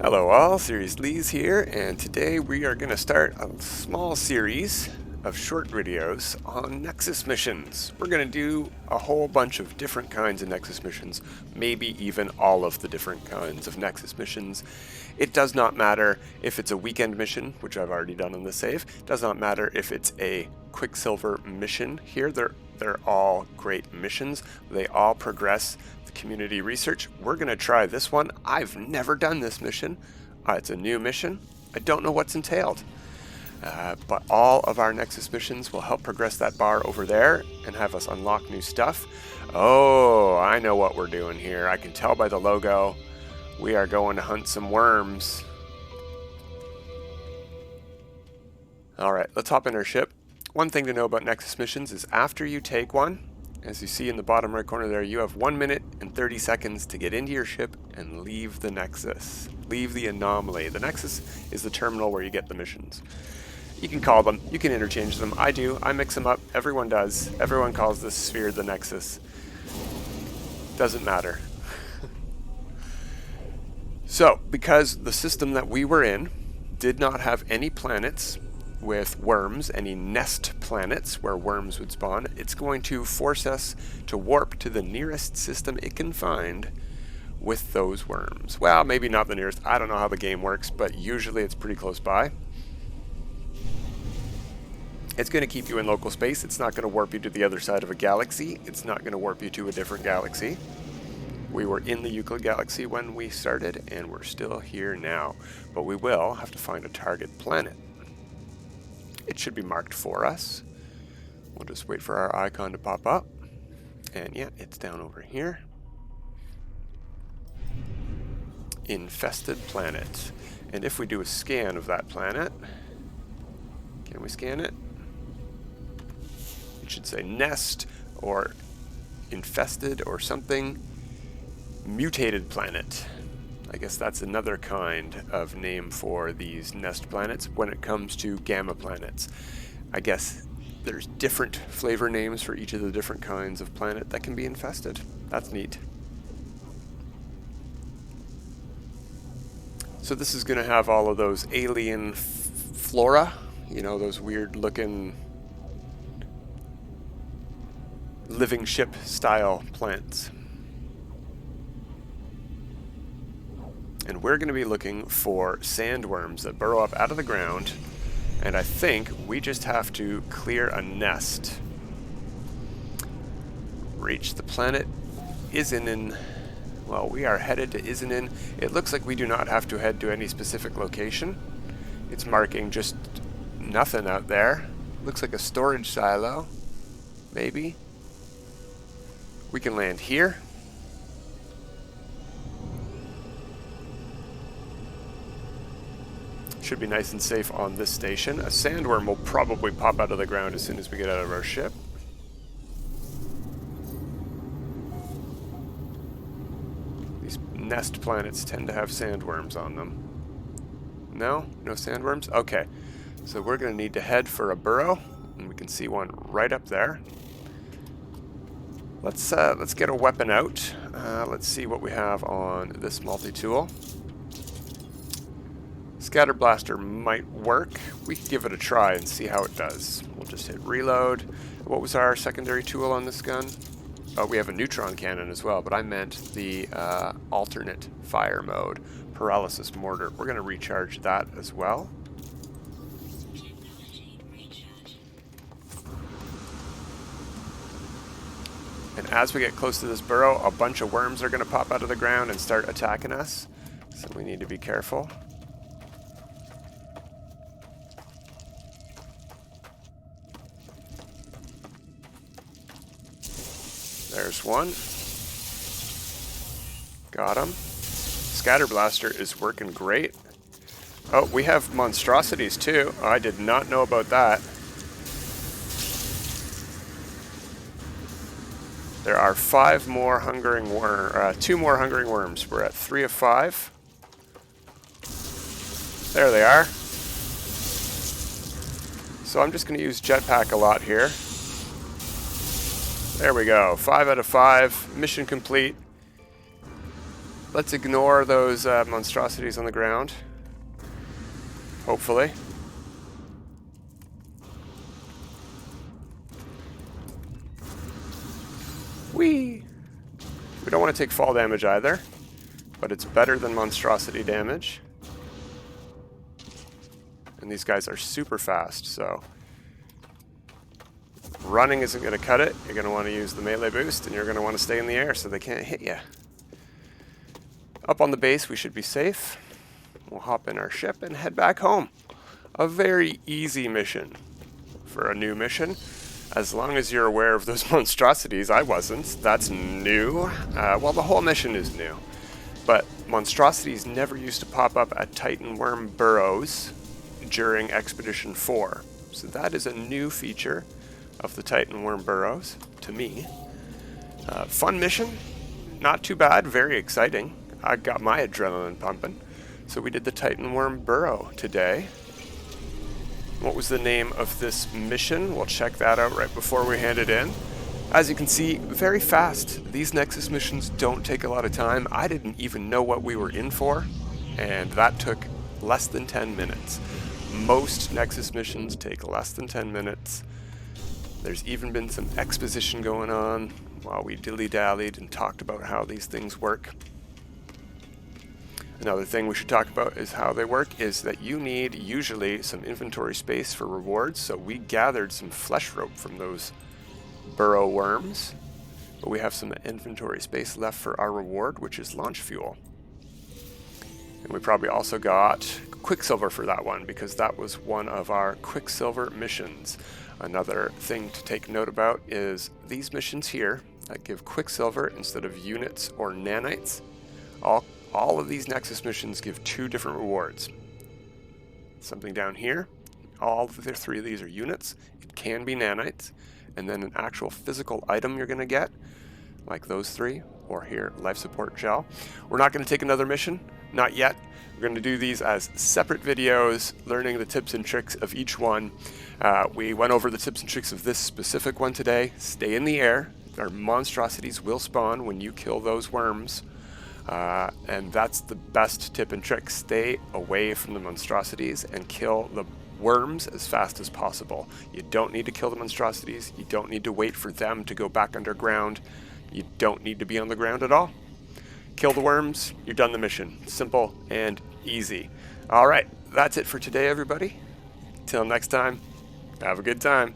Hello all, Series Lees here, and today we are going to start a small series of short videos on Nexus missions. We're going to do a whole bunch of different kinds of Nexus missions, maybe even all of the different kinds of Nexus missions. It does not matter if it's a weekend mission, which I've already done in the save. It does not matter if it's a Quicksilver mission here. They're all great missions. They all progress the community research. We're going to try this one. I've never done this mission. It's a new mission. I don't know what's entailed. But all of our Nexus missions will help progress that bar over there and have us unlock new stuff. Oh, I know what we're doing here. I can tell by the logo. We are going to hunt some worms. Alright, let's hop in our ship. One thing to know about Nexus missions is after you take one, as you see in the bottom right corner there, you have 1 minute and 30 seconds to get into your ship and leave the Nexus. Leave the Anomaly. The Nexus is the terminal where you get the missions. You can call them, you can interchange them. I do, I mix them up, everyone does. Everyone calls this sphere the Nexus. Doesn't matter. So, because the system that we were in did not have any planets with worms, any nest planets where worms would spawn, it's going to force us to warp to the nearest system it can find with those worms. Well, maybe not the nearest. I don't know how the game works, but usually it's pretty close by. It's going to keep you in local space. It's not going to warp you to the other side of a galaxy. It's not going to warp you to a different galaxy. We were in the Euclid galaxy when we started, and we're still here now. But we will have to find a target planet. It should be marked for us. We'll just wait for our icon to pop up. And yeah, it's down over here. Infested planet. And if we do a scan of that planet, can we scan it? It should say nest or infested or something. Mutated planet. I guess that's another kind of name for these nest planets when it comes to gamma planets. I guess there's different flavor names for each of the different kinds of planet that can be infested. That's neat. So this is going to have all of those alien flora, you know, those weird looking living ship style plants. And we're going to be looking for sandworms that burrow up out of the ground. And I think we just have to clear a nest. Reach the planet Izinin. Well, we are headed to Izinin. It looks like we do not have to head to any specific location. It's marking just nothing out there. Looks like a storage silo. Maybe. We can land here. Should be nice and safe on this station. A sandworm will probably pop out of the ground as soon as we get out of our ship. These nest planets tend to have sandworms on them. No? No sandworms? Okay. So we're going to need to head for a burrow, and we can see one right up there. Let's get a weapon out. Let's see what we have on this multi-tool. Scatter Blaster might work. We could give it a try and see how it does. We'll just hit reload. What was our secondary tool on this gun? Oh, we have a neutron cannon as well, but I meant the alternate fire mode, paralysis mortar. We're going to recharge that as well. And as we get close to this burrow, a bunch of worms are going to pop out of the ground and start attacking us. So we need to be careful. There's one. Got him. Scatter Blaster is working great. Oh, we have monstrosities too. Oh, I did not know about that. There are 2 more hungering worms. We're at 3 of 5. There they are. So I'm just going to use jetpack a lot here. There we go. 5 out of 5. Mission complete. Let's ignore those monstrosities on the ground. Hopefully. Whee! We don't want to take fall damage either, but it's better than monstrosity damage. And these guys are super fast, so running isn't going to cut it. You're going to want to use the melee boost, and you're going to want to stay in the air so they can't hit you. Up on the base, we should be safe. We'll hop in our ship and head back home. A very easy mission for a new mission. As long as you're aware of those monstrosities, I wasn't. That's new. Well, the whole mission is new. But monstrosities never used to pop up at Titan worm burrows during Expedition 4. So that is a new feature of the Titan worm burrows, to me. Fun mission. Not too bad. Very exciting. I got my adrenaline pumping. So we did the Titan worm burrow today. What was the name of this mission? We'll check that out right before we hand it in. As you can see, very fast. These Nexus missions don't take a lot of time. I didn't even know what we were in for, and that took less than 10 minutes. Most Nexus missions take less than 10 minutes. There's even been some exposition going on while we dilly-dallied and talked about how these things work. Another thing we should talk about is how they work is that you need usually some inventory space for rewards. So we gathered some flesh rope from those burrow worms, but we have some inventory space left for our reward, which is launch fuel. And we probably also got Quicksilver for that one because that was one of our Quicksilver missions. Another thing to take note about is these missions here that give Quicksilver instead of units or nanites. All of these Nexus missions give 2 different rewards. Something down here, all of the 3 of these are units. It can be nanites, and then an actual physical item you're going to get, like those 3, or here, life support gel. We're not going to take another mission, not yet. We're going to do these as separate videos, learning the tips and tricks of each one. We went over the tips and tricks of this specific one today. Stay in the air. Our monstrosities will spawn when you kill those worms. And that's the best tip and trick. Stay away from the monstrosities and kill the worms as fast as possible. You don't need to kill the monstrosities. You don't need to wait for them to go back underground. You don't need to be on the ground at all. Kill the worms, you're done the mission. Simple and easy. All right, that's it for today, everybody. Till next time, have a good time.